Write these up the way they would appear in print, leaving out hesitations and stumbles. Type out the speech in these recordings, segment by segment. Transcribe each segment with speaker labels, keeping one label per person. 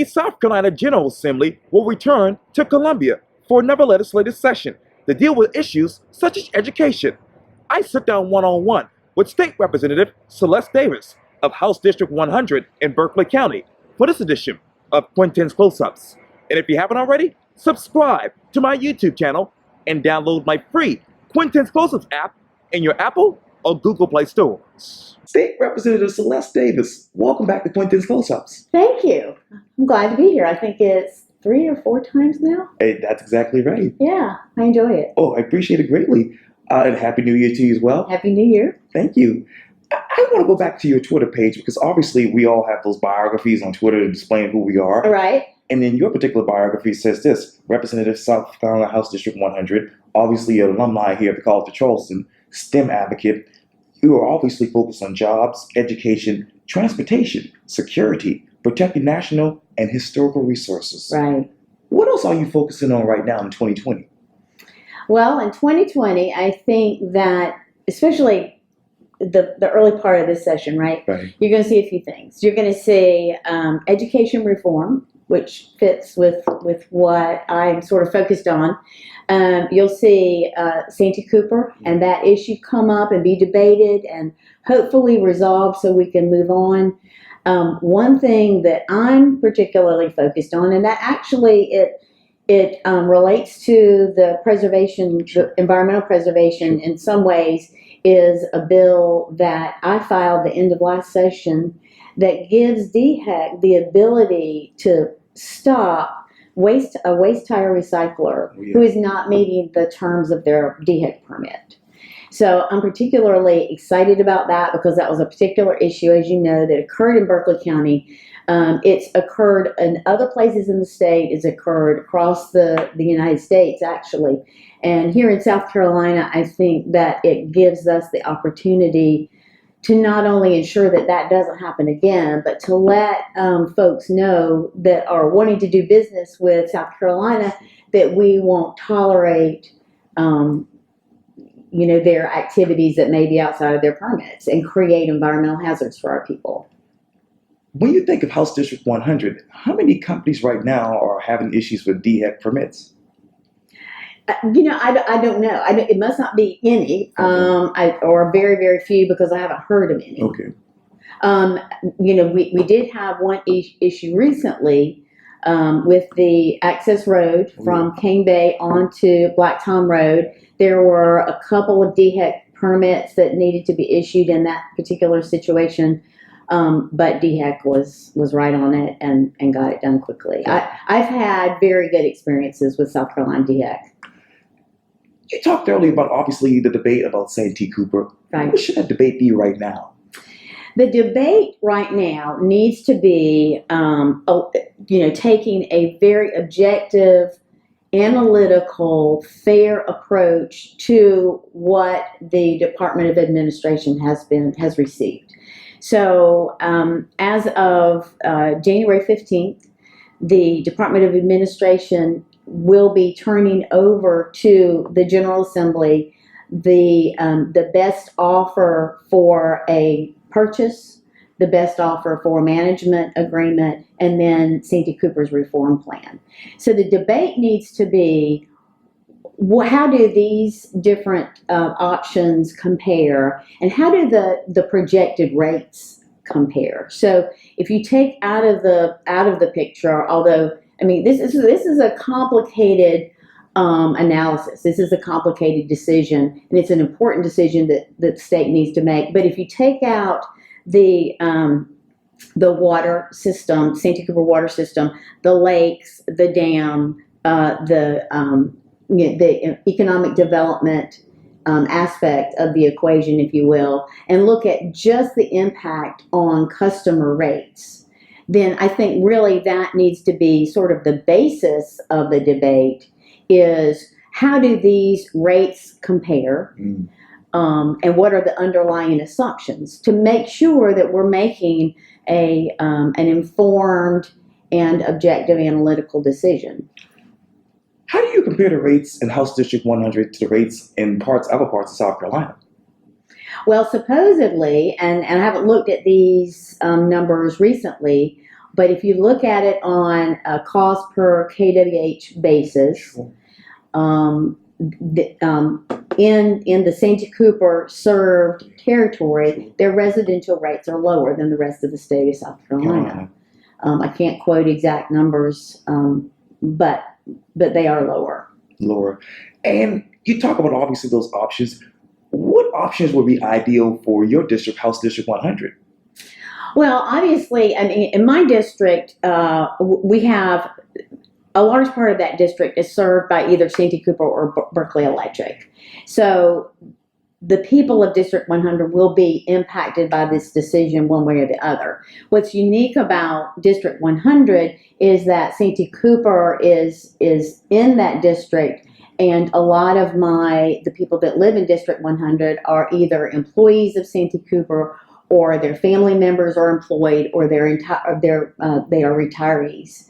Speaker 1: the South Carolina General Assembly will return to Columbia for another legislative session to deal with issues such as education. I sit down one-on-one with State Representative Sylleste Davis of House District 100 in Berkeley County for this edition of Quintin's Close-Ups. And if you haven't already, subscribe to my YouTube channel and download my free Quintin's Close-Ups app in your Apple or Google Play stores. State Representative Sylleste Davis, welcome back to Quintin's Close-Ups.
Speaker 2: Thank you. I'm glad to be here. I think it's 3 or 4 times now.
Speaker 1: Hey, that's exactly right.
Speaker 2: Yeah, I enjoy it.
Speaker 1: Oh, I appreciate it greatly. And Happy New Year to you as well.
Speaker 2: Happy New Year.
Speaker 1: Thank you. I want to go back to your Twitter page because obviously we all have those biographies on Twitter displaying who we are.
Speaker 2: All right.
Speaker 1: And then your particular biography says this: Representative South Carolina House District 100, obviously an alumni here at the College of Charleston, STEM advocate. You are obviously focused on jobs, education, transportation, security, protecting national and historical resources.
Speaker 2: Right.
Speaker 1: What else are you focusing on right now in 2020?
Speaker 2: Well, in 2020, I think that especially the early part of this session, right? You're going to see a few things. You're going to see education reform, which fits with what I'm sort of focused on. You'll see Santee Cooper and that issue come up and be debated and hopefully resolved so we can move on. One thing that I'm particularly focused on, and that actually it relates to the preservation, the environmental preservation in some ways, is a bill that I filed the end of last session that gives DHEC the ability to stop a waste tire recycler who is not meeting the terms of their DHEC permit. So I'm particularly excited about that because that was a particular issue, as you know, that occurred in Berkeley County. It's occurred in other places in the state. It's occurred across the United States, actually. And here in South Carolina, I think that it gives us the opportunity to not only ensure that that doesn't happen again, but to let folks know that are wanting to do business with South Carolina that we won't tolerate their activities that may be outside of their permits and create environmental hazards for our people.
Speaker 1: When you think of House District 100, how many companies right now are having issues with DHEC permits?
Speaker 2: I don't know. It must not be any,
Speaker 1: Okay.
Speaker 2: or very, very few, because I haven't heard of any.
Speaker 1: Okay.
Speaker 2: We did have one issue recently with the access road from Cane Bay onto Black Tom Road. There were a couple of DHEC permits that needed to be issued in that particular situation, but DHEC was right on it and got it done quickly.
Speaker 1: Okay.
Speaker 2: I've had very good experiences with South Carolina DHEC.
Speaker 1: You talked earlier about, obviously, the debate about Santee Cooper.
Speaker 2: Right.
Speaker 1: What should that debate be right now?
Speaker 2: The debate right now needs to be, taking a very objective, analytical, fair approach to what the Department of Administration has received. So, as of January 15th, the Department of Administration will be turning over to the General Assembly the best offer for a purchase, the best offer for a management agreement, and then Santee Cooper's reform plan. So the debate needs to be, how do these different options compare, and how do the projected rates compare? So if you take out of the picture, although this is a complicated analysis. This is a complicated decision, and it's an important decision that the state needs to make. But if you take out the water system, Santee Cooper water system, the lakes, the dam, the economic development aspect of the equation, if you will, and look at just the impact on customer rates, then I think really that needs to be sort of the basis of the debate, is how do these rates compare, and what are the underlying assumptions to make sure that we're making an informed and objective analytical decision.
Speaker 1: How do you compare the rates in House District 100 to the rates in other parts of South Carolina?
Speaker 2: Well, supposedly, and I haven't looked at these numbers recently, But if you look at it on a cost per KWH basis, in the Santee Cooper served territory, their residential rates are lower than the rest of the state of South Carolina. I can't quote exact numbers, but they are lower.
Speaker 1: Lower. And you talk about obviously those options. What options would be ideal for your district, House District 100?
Speaker 2: Well, obviously, I mean, in my district, we have a large part of that district is served by either Santee Cooper or Berkeley Electric. So the people of District 100 will be impacted by this decision one way or the other. What's unique about District 100 is that Santee Cooper is in that district, and a lot of the people that live in District 100 are either employees of Santee Cooper, or their family members are employed, or they are retirees,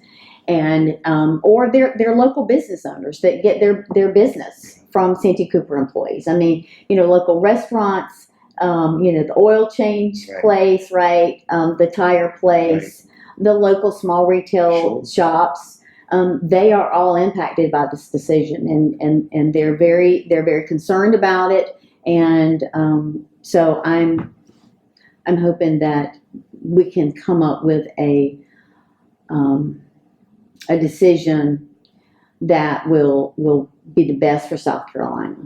Speaker 2: and or they're local business owners that get their business from Santee Cooper employees. I mean, local restaurants, the oil change place, right? The tire place, the local small retail shops. They are all impacted by this decision, and they're very concerned about it. And so I'm hoping that we can come up with a decision that will be the best for South Carolina.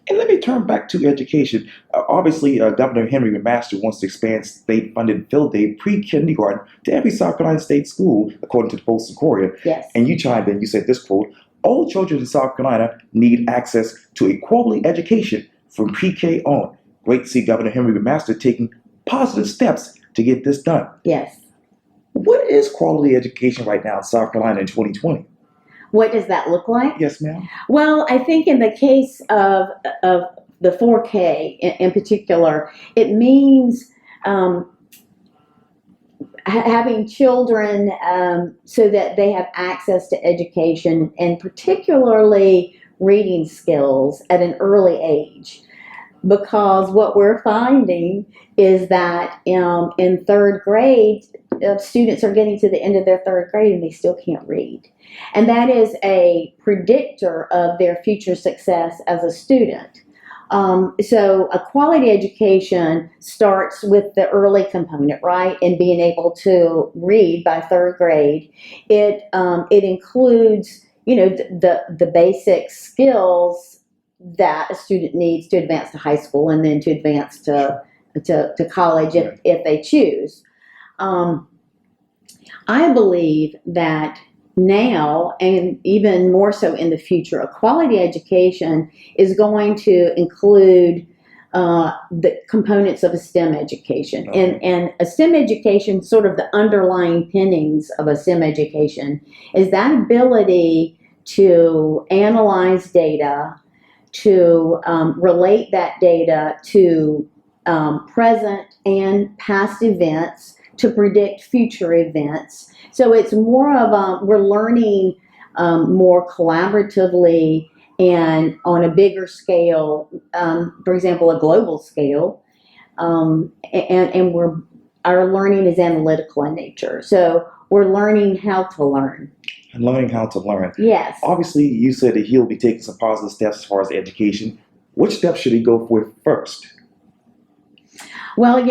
Speaker 1: And let me turn back to education. Obviously, Governor Henry McMaster wants to expand state-funded field day pre-kindergarten to every South Carolina state school, according to the Post-Sequoia.
Speaker 2: Yes.
Speaker 1: And you chimed in, you said this quote, "All children in South Carolina need access to a quality education from pre-K on." Great to see Governor Henry McMaster taking positive steps to get this done.
Speaker 2: Yes.
Speaker 1: What is quality education right now in South Carolina in 2020?
Speaker 2: What does that look like?
Speaker 1: Yes, ma'am.
Speaker 2: Well, I think in the case of the 4K in particular, it means having children so that they have access to education, and particularly reading skills at an early age. Because what we're finding is that in third grade, students are getting to the end of their third grade and they still can't read. And that is a predictor of their future success as a student. So a quality education starts with the early component, right? And being able to read by third grade. It includes, the basic skills that a student needs to advance to high school and then to advance to college if they choose. I believe that now, and even more so in the future, a quality education is going to include the components of a STEM education. And a STEM education, sort of the underlying pinnings of a STEM education, is that ability to analyze data, to relate that data to present and past events, to predict future events. So it's more of we're learning more collaboratively and on a bigger scale, for example, a global scale, and our learning is analytical in nature. So we're learning how to learn.
Speaker 1: And learning how to learn.
Speaker 2: Yes.
Speaker 1: Obviously, you said that he'll be taking some positive steps as far as education. Which steps should he go for first?
Speaker 2: Well,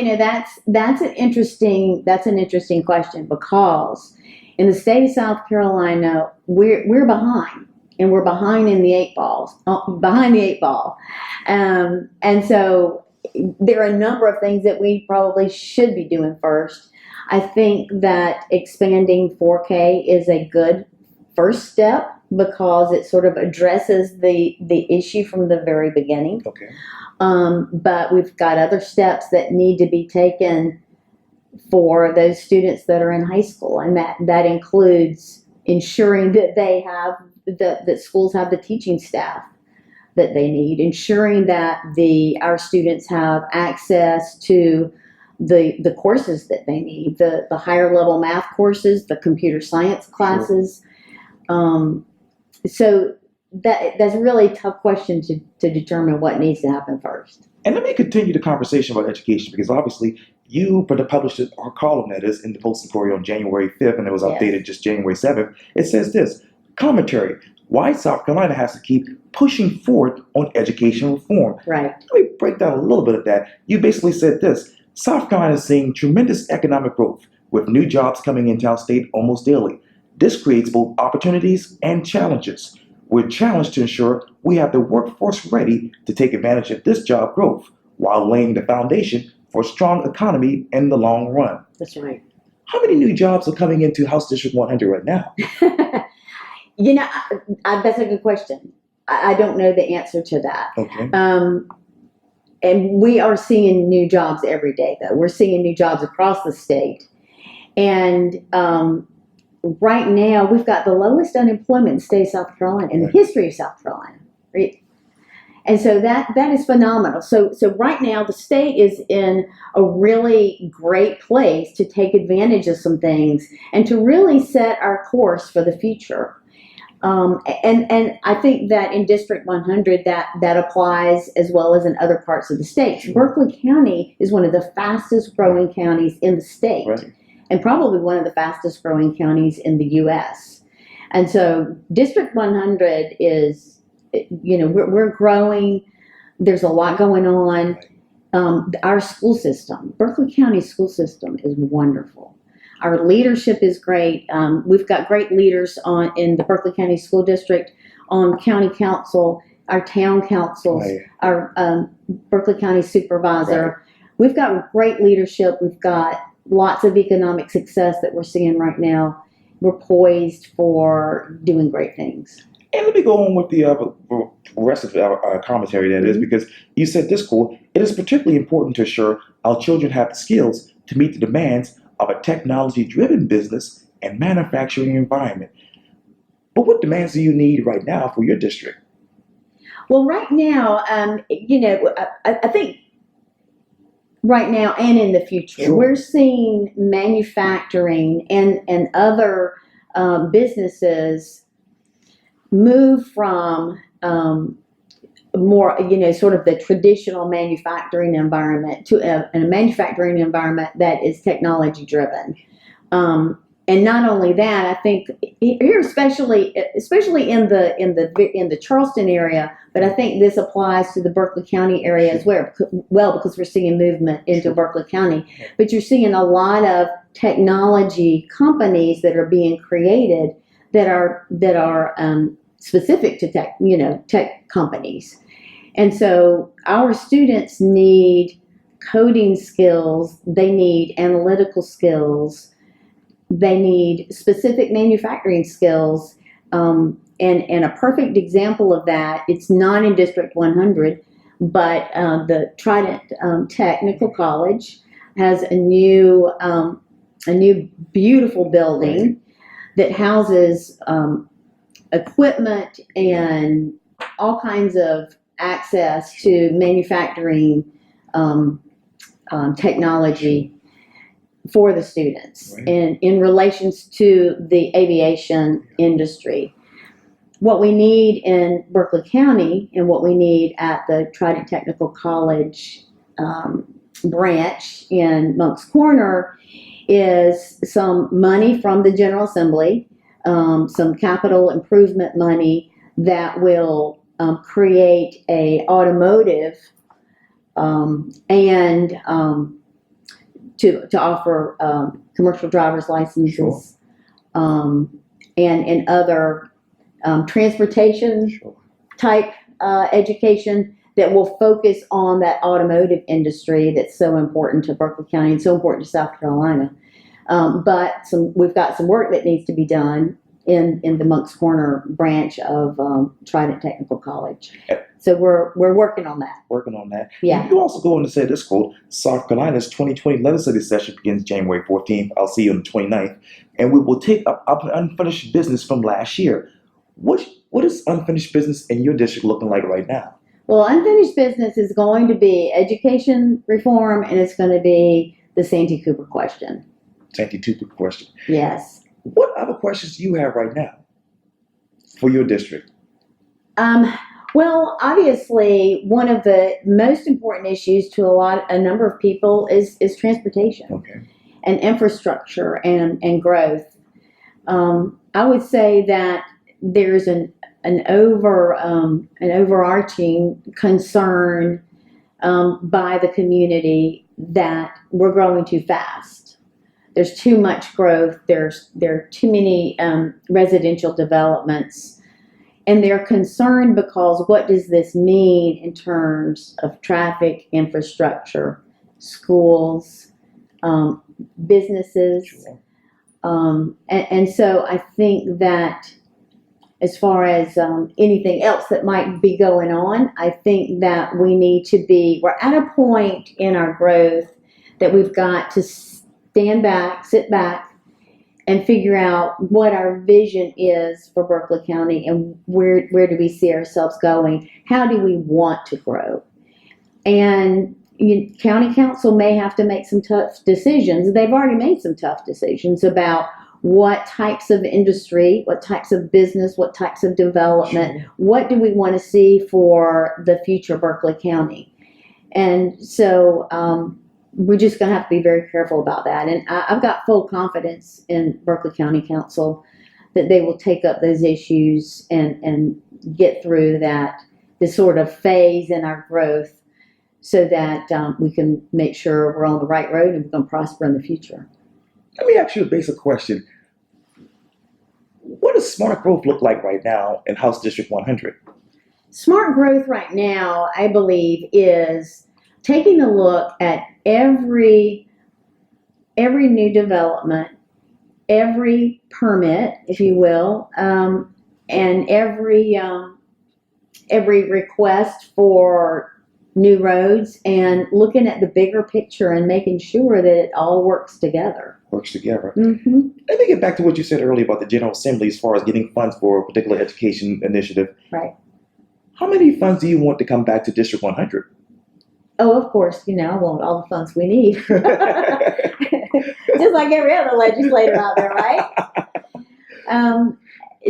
Speaker 2: that's an interesting question, because in the state of South Carolina, we're behind, and we're behind in the eight ball. And so there are a number of things that we probably should be doing first. I think that expanding 4K is a good first step because it sort of addresses the issue from the very beginning.
Speaker 1: Okay.
Speaker 2: But we've got other steps that need to be taken for those students that are in high school, and that includes ensuring that they have that schools have the teaching staff that they need, ensuring that our students have access to the courses that they need, the higher level math courses, the computer science classes. Sure. So that's a really tough question to determine what needs to happen first.
Speaker 1: And let me continue the conversation about education, because obviously you published our column that is in the Post-Inquiry on January 5th, and it was updated just January 7th. It says this, commentary, why South Carolina has to keep pushing forward on education reform.
Speaker 2: Right.
Speaker 1: Let me break down a little bit of that. You basically said this, South Carolina is seeing tremendous economic growth with new jobs coming into our state almost daily. This creates both opportunities and challenges. We're challenged to ensure we have the workforce ready to take advantage of this job growth while laying the foundation for a strong economy in the long run.
Speaker 2: That's right.
Speaker 1: How many new jobs are coming into House District 100 right now?
Speaker 2: That's a good question. I don't know the answer to that.
Speaker 1: Okay.
Speaker 2: And we are seeing new jobs every day, though. We're seeing new jobs across the state. And right now, we've got the lowest unemployment in the state of South Carolina, in the history of South Carolina. Right? And so that is phenomenal. So right now, the state is in a really great place to take advantage of some things and to really set our course for the future. And I think that in District 100 that applies as well as in other parts of the state. Berkeley County is one of the fastest growing counties in the state, and probably one of the fastest growing counties in the U.S. And so District 100 is, we're growing. There's a lot going on. Our school system, Berkeley County school system, is wonderful. Our leadership is great. We've got great leaders in the Berkeley County School District, on county council, our town councils, our Berkeley County supervisor. We've got great leadership. We've got lots of economic success that we're seeing right now. We're poised for doing great things.
Speaker 1: And let me go on with the rest of our commentary, that is, because you said this quote, it is particularly important to ensure our children have the skills to meet the demands of a technology-driven business and manufacturing environment. But what demands do you need right now for your district?
Speaker 2: Well, right now, I think right now and in the future, we're seeing manufacturing and other businesses move from more, sort of the traditional manufacturing environment to a manufacturing environment that is technology driven. And not only that, I think here, especially in the Charleston area, but I think this applies to the Berkeley County area as well, because we're seeing movement into Berkeley County. But you're seeing a lot of technology companies that are being created that are specific to tech companies. And so our students need coding skills, they need analytical skills, they need specific manufacturing skills. And a perfect example of that, it's not in District 100, but the Trident Technical College has a new beautiful building that houses equipment and all kinds of access to manufacturing technology for the students, and in relations to the aviation industry. What we need in Berkeley County and what we need at the Trident Technical College branch in Moncks Corner is some money from the General Assembly, some capital improvement money that will create a automotive and to offer commercial driver's licenses and other transportation type education that will focus on that automotive industry that's so important to Berkeley County and so important to South Carolina. But we've got some work that needs to be done in the Moncks Corner branch of Trident Technical College. So we're working on that.
Speaker 1: Yeah. You also go on to say this quote, South Carolina's 2020 legislative session begins January 14th. I'll see you on the 29th. And we will take up unfinished business from last year. What is unfinished business in your district looking like right now?
Speaker 2: Well, unfinished business is going to be education reform, and it's going to be the Santee Cooper question.
Speaker 1: Santee Cooper question.
Speaker 2: Yes.
Speaker 1: What other questions do you have right now for your district?
Speaker 2: Well, obviously, one of the most important issues to a number of people is transportation
Speaker 1: Okay.
Speaker 2: and infrastructure and growth. I would say that there's an overarching concern by the community that we're growing too fast. There's too much growth. There are too many residential developments. And they're concerned because what does this mean in terms of traffic, infrastructure, schools, businesses?
Speaker 1: Sure.
Speaker 2: And so I think that as far as anything else that might be going on, I think that we're at a point in our growth that we've got to sit back, and figure out what our vision is for Berkeley County and where do we see ourselves going? How do we want to grow? And county council may have to make some tough decisions. They've already made some tough decisions about what types of industry, what types of business, what types of development,
Speaker 1: Sure.
Speaker 2: what do we want to see for the future of Berkeley County? And so we're just going to have to be very careful about that. And I've got full confidence in Berkeley County Council that they will take up those issues and get through this sort of phase in our growth so that we can make sure we're on the right road and we're going to prosper in the future.
Speaker 1: Let me ask you a basic question. What does smart growth look like right now in House District 100?
Speaker 2: Smart growth right now, I believe, is taking a look at every new development, every permit, if you will, and every request for new roads, and looking at the bigger picture and making sure that it all works together.
Speaker 1: Works together.
Speaker 2: Mm-hmm.
Speaker 1: Let me get back to what you said earlier about the General Assembly as far as getting funds for a particular education initiative.
Speaker 2: Right.
Speaker 1: How many funds do you want to come back to District 100?
Speaker 2: Oh, of course, I want all the funds we need. Just like every other legislator out there, right?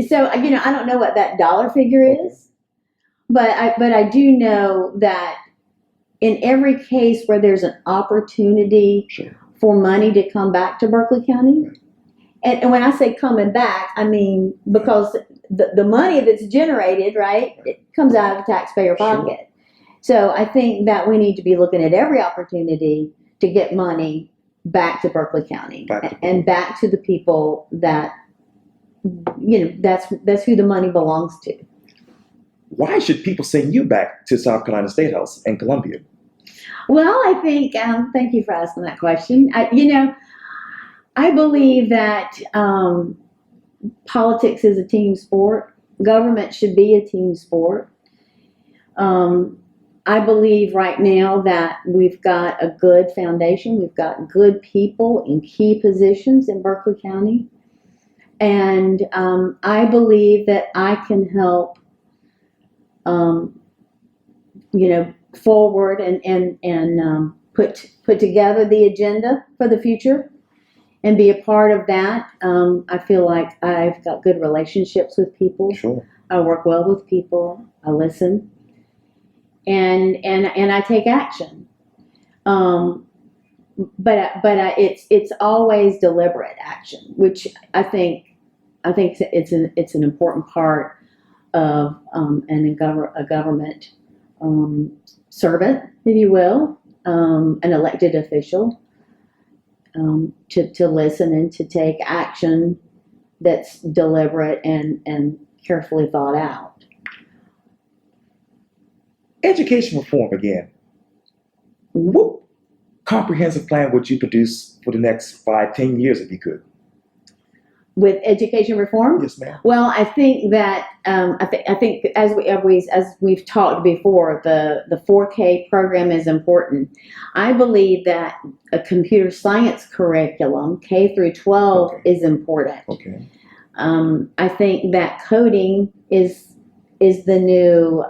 Speaker 2: So, I don't know what that dollar figure is, but I do know that in every case where there's an opportunity
Speaker 1: Sure.
Speaker 2: for money to come back to Berkeley County, and when I say coming back, I mean because the money that's generated, right, it comes out of the taxpayer pocket.
Speaker 1: Sure.
Speaker 2: So I think that we need to be looking at every opportunity to get money back to Berkeley County and back to the people that, that's who the money belongs to.
Speaker 1: Why should people send you back to South Carolina Statehouse and Columbia?
Speaker 2: Well, I think, thank you for asking that question. I believe that politics is a team sport. Government should be a team sport. I believe right now that we've got a good foundation. We've got good people in key positions in Berkeley County. And I believe that I can help, forward and put together the agenda for the future and be a part of that. I feel like I've got good relationships with people.
Speaker 1: Sure.
Speaker 2: I work well with people. I listen. And I take action, but it's always deliberate action, which I think it's an important part of a government servant, if you will, an elected official, to listen and to take action that's deliberate and carefully thought out.
Speaker 1: Education reform again. What comprehensive plan would you produce for the next 5-10 years if you could?
Speaker 2: With education reform?
Speaker 1: Yes, ma'am.
Speaker 2: Well, I think that I think as we've talked before, the 4K program is important. I believe that a computer science curriculum, K through 12,
Speaker 1: Okay.
Speaker 2: is important.
Speaker 1: Okay.
Speaker 2: I think that coding is the new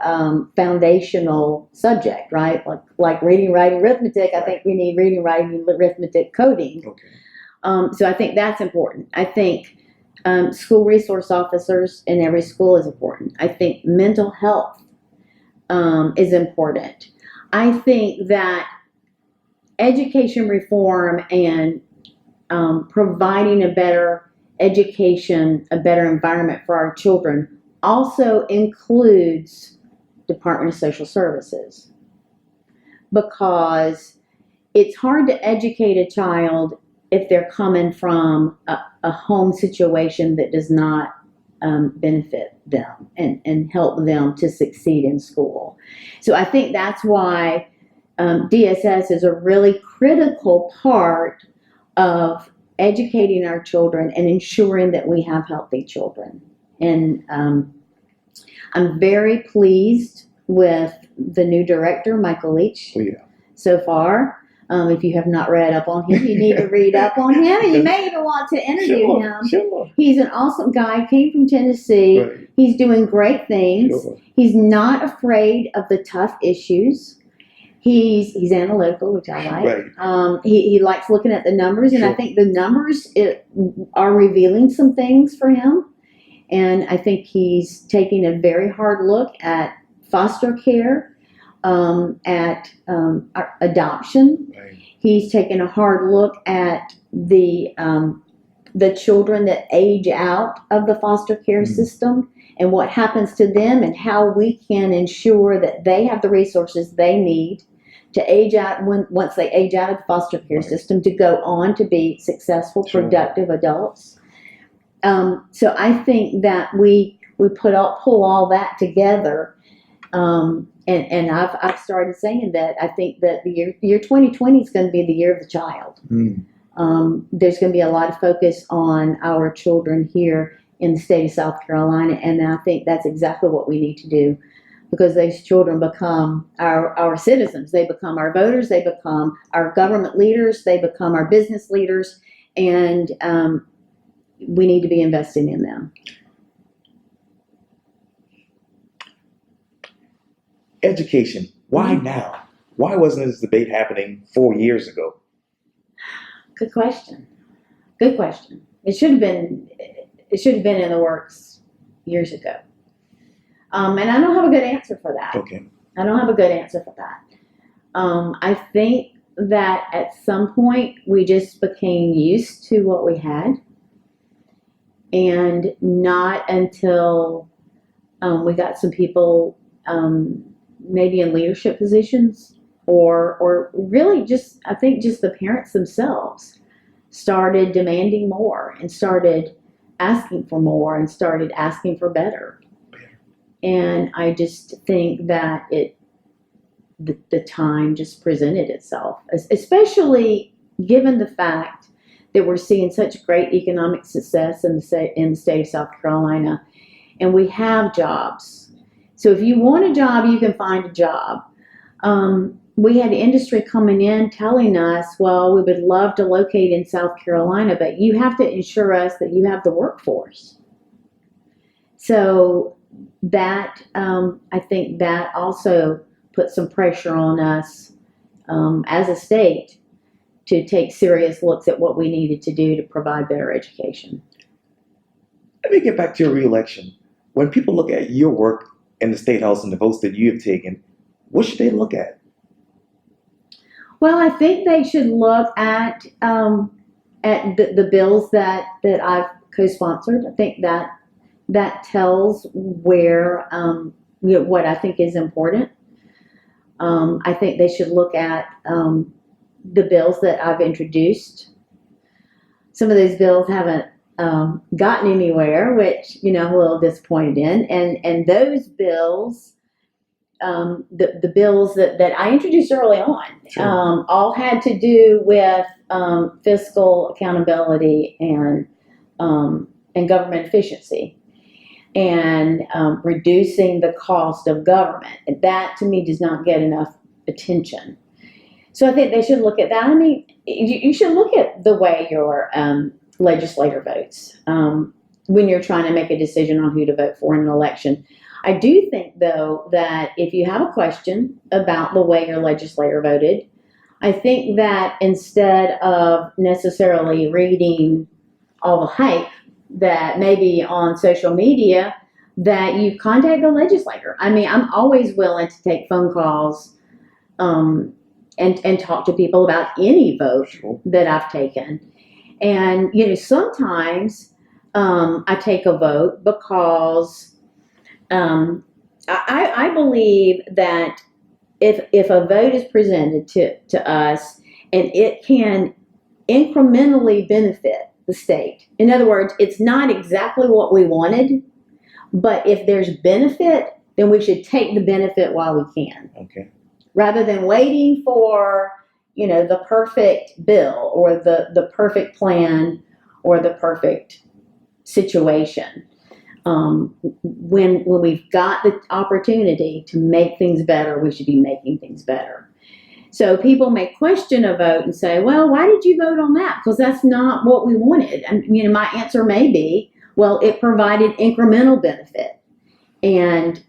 Speaker 2: foundational subject, right? Like reading, writing, arithmetic. I think we need reading, writing, arithmetic, coding.
Speaker 1: Okay.
Speaker 2: So I think that's important. I think School resource officers in every school is important. I think mental health is important. I think that education reform and providing a better education, a better environment for our children also includes Department of Social Services, because it's hard to educate a child if they're coming from a home situation that does not benefit them and help them to succeed in school. So I think that's why DSS is a really critical part of educating our children and ensuring that we have healthy children. And I'm very pleased with the new director, Michael Leach, so far. If you have not read up on him, you need to read up on him, and you may even want to interview him.
Speaker 1: Sure.
Speaker 2: He's an awesome guy, came from Tennessee.
Speaker 1: Right.
Speaker 2: He's doing great things.
Speaker 1: Sure.
Speaker 2: He's not afraid of the tough issues. He's analytical, which I like.
Speaker 1: Right.
Speaker 2: He likes looking at the numbers, and I think the numbers are revealing some things for him. And I think he's taking a very hard look at foster care, at adoption.
Speaker 1: Right.
Speaker 2: He's taken a hard look at the children that age out of the foster care system and what happens to them, and how we can ensure that they have the resources they need to age out once they age out of the foster care system, to go on to be successful, productive adults. So I think that we pull all that together. And I've started saying that I think that the year 2020 is going to be the year of the child. There's going to be a lot of focus on our children here in the state of South Carolina, and I think that's exactly what we need to do, because those children become our citizens. They become our voters. They become our government leaders. They become our business leaders, and we need to be investing in them.
Speaker 1: Education. Why now? Why wasn't this debate happening 4 years ago?
Speaker 2: Good question. Good question. It should have been in the works years ago. And I don't have a good answer for that.
Speaker 1: Okay.
Speaker 2: I don't have a good answer for that. I think that at some point we just became used to what we had, and not until we got some people maybe in leadership positions, or really just, I think just the parents themselves started demanding more, and started asking for more, and started asking for better. And I just think that the time just presented itself, especially given the fact that we're seeing such great economic success in the state of South Carolina, and we have jobs. So if you want a job, you can find a job. We had industry coming in telling us, well, we would love to locate in South Carolina, but you have to ensure us that you have the workforce. So that, I think that also put some pressure on us as a state to take serious looks at what we needed to do to provide better education.
Speaker 1: Let me get back to your reelection. When people look at your work in the Statehouse and the votes that you have taken, what should they look at?
Speaker 2: Well, I think they should look at the bills that I've co-sponsored. I think that tells where what I think is important. I think they should look at the bills that I've introduced. Some of those bills haven't gotten anywhere, which I'm a little disappointed in. And those bills, the bills that I introduced early on, all had to do with fiscal accountability and government efficiency, and reducing the cost of government. And that, to me, does not get enough attention. So I think they should look at that. I mean, you should look at the way your legislator votes when you're trying to make a decision on who to vote for in an election. I do think, though, that if you have a question about the way your legislator voted, I think that instead of necessarily reading all the hype that maybe on social media, that you contact the legislator. I mean, I'm always willing to take phone calls and talk to people about any vote that I've taken. And, you know, sometimes I take a vote because I believe that if a vote is presented to us and it can incrementally benefit the state, in other words, it's not exactly what we wanted, but if there's benefit, then we should take the benefit while we can.
Speaker 1: Okay.
Speaker 2: Rather than waiting for, you know, the perfect bill or the perfect plan or the perfect situation. When we've got the opportunity to make things better, we should be making things better. So people may question a vote and say, well, why did you vote on that? Because that's not what we wanted. And, you know, my answer may be, well, it provided incremental benefit. And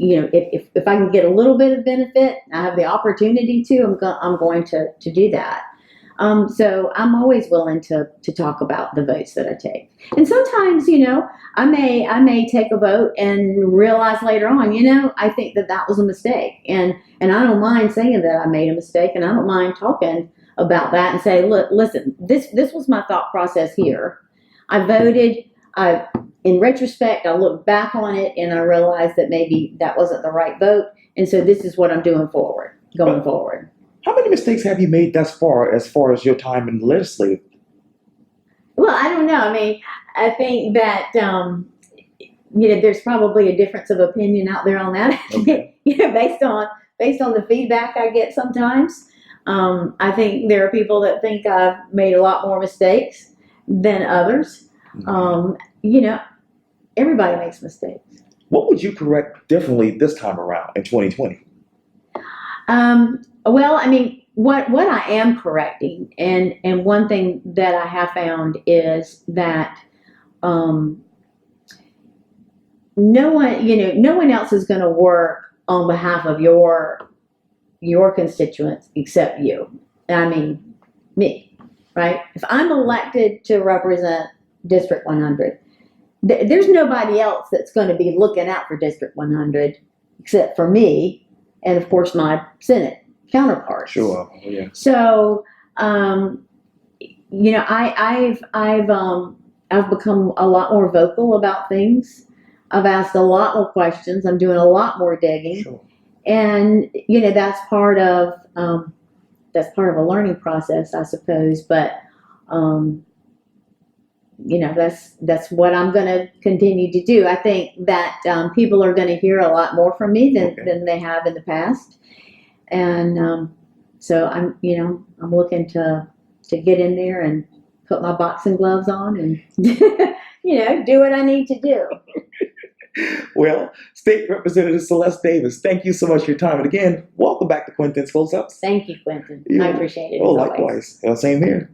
Speaker 2: you know, if I can get a little bit of benefit, I have the opportunity to, I'm going to do that. So I'm always willing to talk about the votes that I take. And sometimes, you know, I may take a vote and realize later on, you know, I think that was a mistake. And I don't mind saying that I made a mistake, and I don't mind talking about that and say, look, listen, this was my thought process here. I voted, in retrospect, I look back on it and I realized that maybe that wasn't the right vote. And so this is what I'm doing going forward.
Speaker 1: How many mistakes have you made thus far as your time in the legislature?
Speaker 2: Well, I don't know. I mean, I think that, you know, there's probably a difference of opinion out there on that. Okay. You know, based on the feedback I get sometimes. I think there are people that think I've made a lot more mistakes than others. You know, everybody makes mistakes.
Speaker 1: What would you correct differently this time around in 2020?
Speaker 2: Well, I mean, what I am correcting, and one thing that I have found is that no one else is going to work on behalf of your constituents except you. I mean, me, right? If I'm elected to represent District 100, there's nobody else that's going to be looking out for District 100 except for me and, of course, my Senate counterparts.
Speaker 1: Sure. Oh, yeah.
Speaker 2: So, you know, I've become a lot more vocal about things. I've asked a lot more questions. I'm doing a lot more digging.
Speaker 1: Sure.
Speaker 2: And, you know, that's part of a learning process, I suppose. But, you know, that's what I'm going to continue to do. I think that people are going to hear a lot more from me than they have in the past. And so I'm looking to get in there and put my boxing gloves on and, you know, do what I need to do.
Speaker 1: Well, State Representative Sylleste Davis, thank you so much for your time. And again, welcome back to Quintin's Close-Ups.
Speaker 2: Thank you, Quintin. I appreciate it.
Speaker 1: Oh, likewise. Same here.